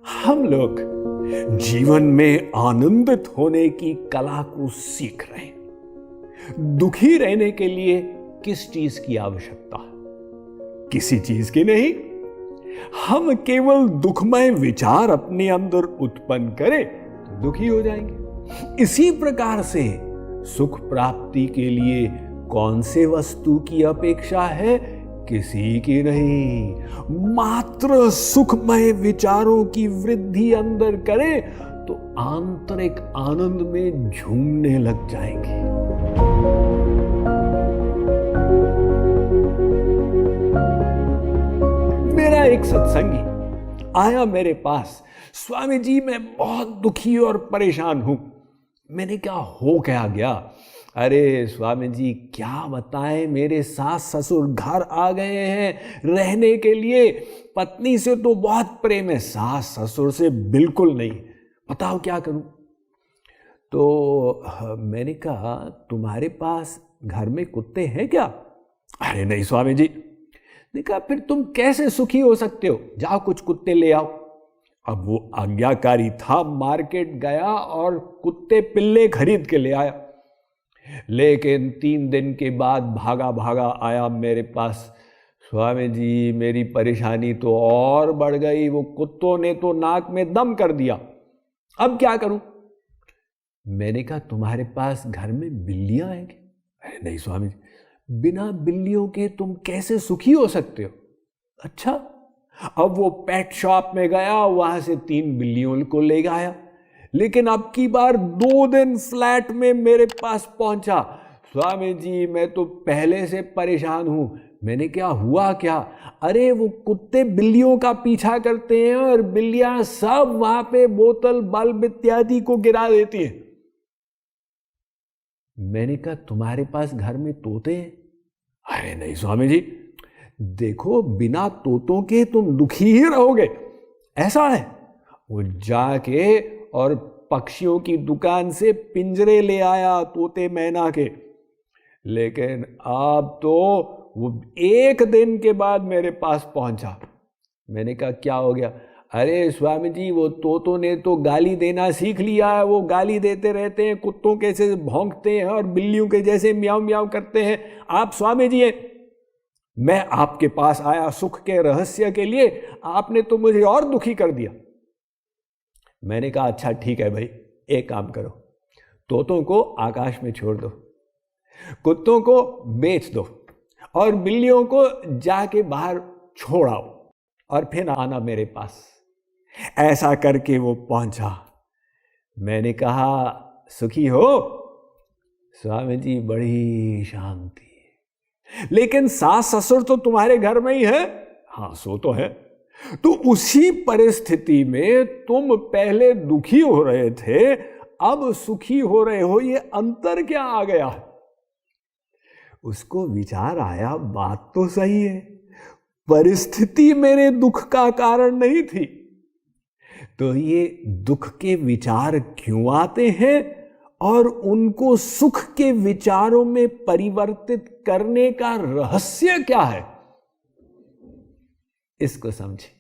हम लोग जीवन में आनंदित होने की कला को सीख रहे हैं। दुखी रहने के लिए किस चीज की आवश्यकता है? किसी चीज की नहीं। हम केवल दुखमय विचार अपने अंदर उत्पन्न करें तो दुखी हो जाएंगे। इसी प्रकार से सुख प्राप्ति के लिए कौन से वस्तु की अपेक्षा है? किसी की नहीं। मात्र सुखमय विचारों की वृद्धि अंदर करें तो आंतरिक आनंद में झूमने लग जाएंगे। मेरा एक सत्संगी आया मेरे पास, स्वामी जी मैं बहुत दुखी और परेशान हूं। मैंने क्या हो क्या गया? अरे स्वामी जी क्या बताएं, मेरे सास ससुर घर आ गए हैं रहने के लिए। पत्नी से तो बहुत प्रेम है, सास ससुर से बिल्कुल नहीं। बताओ क्या करूं? तो मैंने कहा तुम्हारे पास घर में कुत्ते हैं क्या? अरे नहीं स्वामी जी। ने कहा फिर तुम कैसे सुखी हो सकते हो? जाओ कुछ कुत्ते ले आओ। अब वो आज्ञाकारी था, मार्केट गया और कुत्ते पिल्ले खरीद के ले आया। लेकिन 3 दिन के बाद भागा भागा आया मेरे पास। स्वामी जी मेरी परेशानी तो और बढ़ गई, वो कुत्तों ने तो नाक में दम कर दिया। अब क्या करूं? मैंने कहा तुम्हारे पास घर में बिल्लियां हैं क्या? अरे नहीं स्वामी जी, बिना बिल्लियों के तुम कैसे सुखी हो सकते हो? अच्छा। अब वो पेट शॉप में गया, वहां से 3 बिल्लियों को ले आया। लेकिन अब की बार 2 दिन फ्लैट में मेरे पास पहुंचा। स्वामी जी मैं तो पहले से परेशान हूं। मैंने क्या हुआ क्या? अरे वो कुत्ते बिल्लियों का पीछा करते हैं और बिल्लियां सब वहां पे बोतल बल्ब इत्यादि को गिरा देती हैं। मैंने कहा तुम्हारे पास घर में तोते हैं? अरे नहीं स्वामी जी, देखो बिना तोतों के तुम दुखी ही रहोगे, ऐसा है। वो जाके और पक्षियों की दुकान से पिंजरे ले आया तोते मैना के। लेकिन अब तो वो 1 दिन के बाद मेरे पास पहुंचा। मैंने कहा क्या हो गया? अरे स्वामी जी वो तोतों ने तो गाली देना सीख लिया है। वो गाली देते रहते हैं, कुत्तों के जैसे भौंकते हैं और बिल्लियों के जैसे म्याऊं म्याऊं करते हैं। आप स्वामी जी हैं, मैं आपके पास आया सुख के रहस्य के लिए, आपने तो मुझे और दुखी कर दिया। मैंने कहा अच्छा ठीक है भाई, एक काम करो, तोतों को आकाश में छोड़ दो, कुत्तों को बेच दो और बिल्लियों को जाके बाहर छोड़ आओ और फिर आना मेरे पास। ऐसा करके वो पहुंचा। मैंने कहा सुखी हो? स्वामी जी बड़ी शांति। लेकिन सास ससुर तो तुम्हारे घर में ही है। हाँ सो तो है। तो उसी परिस्थिति में तुम पहले दुखी हो रहे थे, अब सुखी हो रहे हो, ये अंतर क्या आ गया? उसको विचार आया बात तो सही है, परिस्थिति मेरे दुख का कारण नहीं थी। तो ये दुख के विचार क्यों आते हैं और उनको सुख के विचारों में परिवर्तित करने का रहस्य क्या है, इसको समझिए।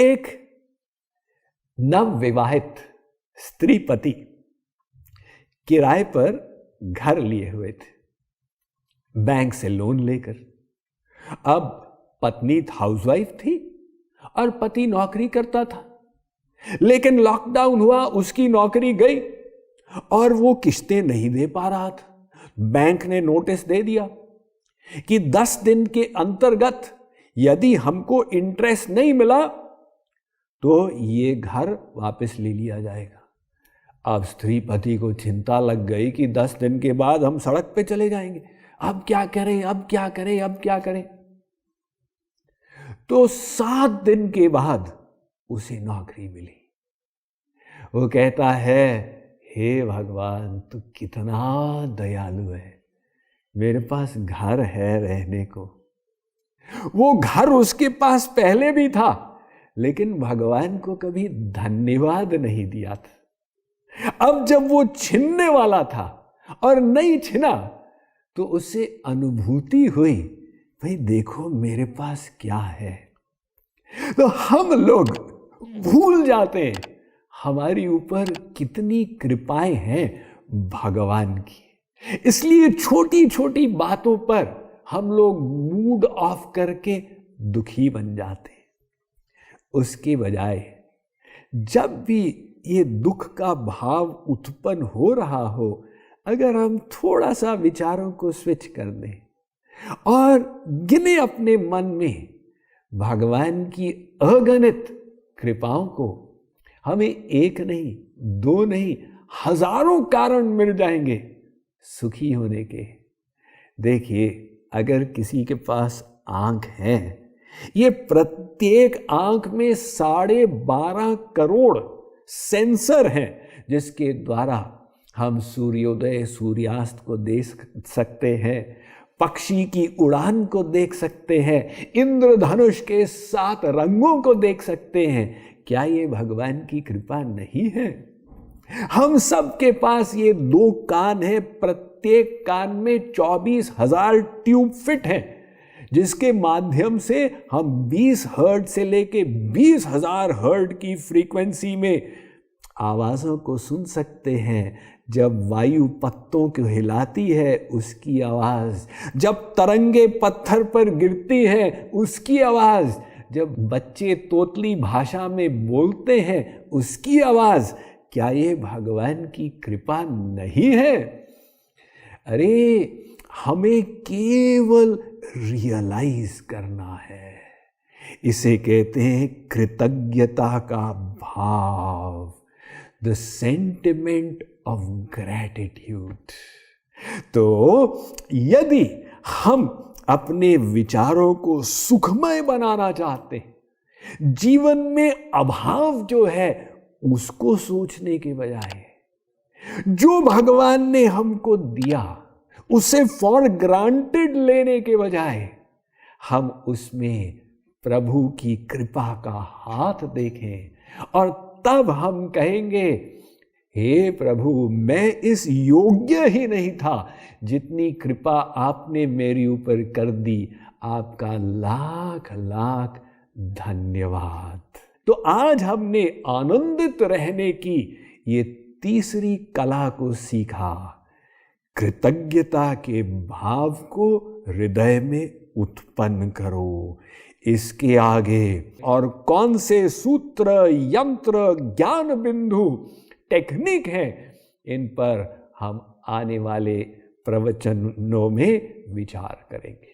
एक नवविवाहित स्त्री पति किराए पर घर लिए हुए थे, बैंक से लोन लेकर। अब पत्नी हाउसवाइफ थी और पति नौकरी करता था। लेकिन लॉकडाउन हुआ, उसकी नौकरी गई और वो किस्तें नहीं दे पा रहा था। बैंक ने नोटिस दे दिया कि 10 दिन के अंतर्गत यदि हमको इंटरेस्ट नहीं मिला तो ये घर वापस ले लिया जाएगा। अब स्त्री पति को चिंता लग गई कि 10 दिन के बाद हम सड़क पे चले जाएंगे। अब क्या करें, अब क्या करें, अब क्या करें? तो 7 दिन के बाद उसे नौकरी मिली। वो कहता है हे भगवान तू कितना दयालु है, मेरे पास घर है रहने को। वो घर उसके पास पहले भी था, लेकिन भगवान को कभी धन्यवाद नहीं दिया था। अब जब वो छीनने वाला था और नहीं छिना तो उसे अनुभूति हुई, भाई देखो मेरे पास क्या है। तो हम लोग भूल जाते हैं हमारी ऊपर कितनी कृपाएं हैं भगवान की। इसलिए छोटी छोटी बातों पर हम लोग मूड ऑफ करके दुखी बन जाते हैं। उसके बजाय जब भी ये दुख का भाव उत्पन्न हो रहा हो, अगर हम थोड़ा सा विचारों को स्विच कर दें और गिने अपने मन में भगवान की अगणित कृपाओं को, हमें एक नहीं, दो नहीं, हजारों कारण मिल जाएंगे सुखी होने के। देखिए, अगर किसी के पास आंख है, ये प्रत्येक आंख में 12.5 करोड़ सेंसर हैं जिसके द्वारा हम सूर्योदय सूर्यास्त को देख सकते हैं, पक्षी की उड़ान को देख सकते हैं, इंद्रधनुष के 7 रंगों को देख सकते हैं। क्या ये भगवान की कृपा नहीं है? हम सब के पास ये 2 कान हैं, प्रत्येक कान में 24,000 ट्यूब फिट हैं, जिसके माध्यम से हम 20 हर्ट्ज से लेके 20,000 हर्ट्ज की फ्रीक्वेंसी में आवाज़ों को सुन सकते हैं। जब वायु पत्तों को हिलाती है उसकी आवाज़, जब तरंगे पत्थर पर गिरती हैं उसकी आवाज़, जब बच्चे तोतली भाषा में बोलते हैं उसकी आवाज़। क्या ये भगवान की कृपा नहीं है? अरे, हमें केवल रियलाइज करना है। इसे कहते हैं कृतज्ञता का भाव, द सेंटिमेंट ऑफ ग्रैटिट्यूड। तो यदि हम अपने विचारों को सुखमय बनाना चाहते हैं, जीवन में अभाव जो है उसको सोचने के बजाय जो भगवान ने हमको दिया उसे फॉर ग्रांटेड लेने के बजाय हम उसमें प्रभु की कृपा का हाथ देखें और तब हम कहेंगे, हे प्रभु, मैं इस योग्य ही नहीं था, जितनी कृपा आपने मेरे ऊपर कर दी, आपका लाख लाख धन्यवाद। तो आज हमने आनंदित रहने की ये तीसरी कला को सीखा। कृतज्ञता के भाव को हृदय में उत्पन्न करो। इसके आगे और कौन से सूत्र, यंत्र, ज्ञान बिंदु, टेक्निक है, इन पर हम आने वाले प्रवचनों में विचार करेंगे।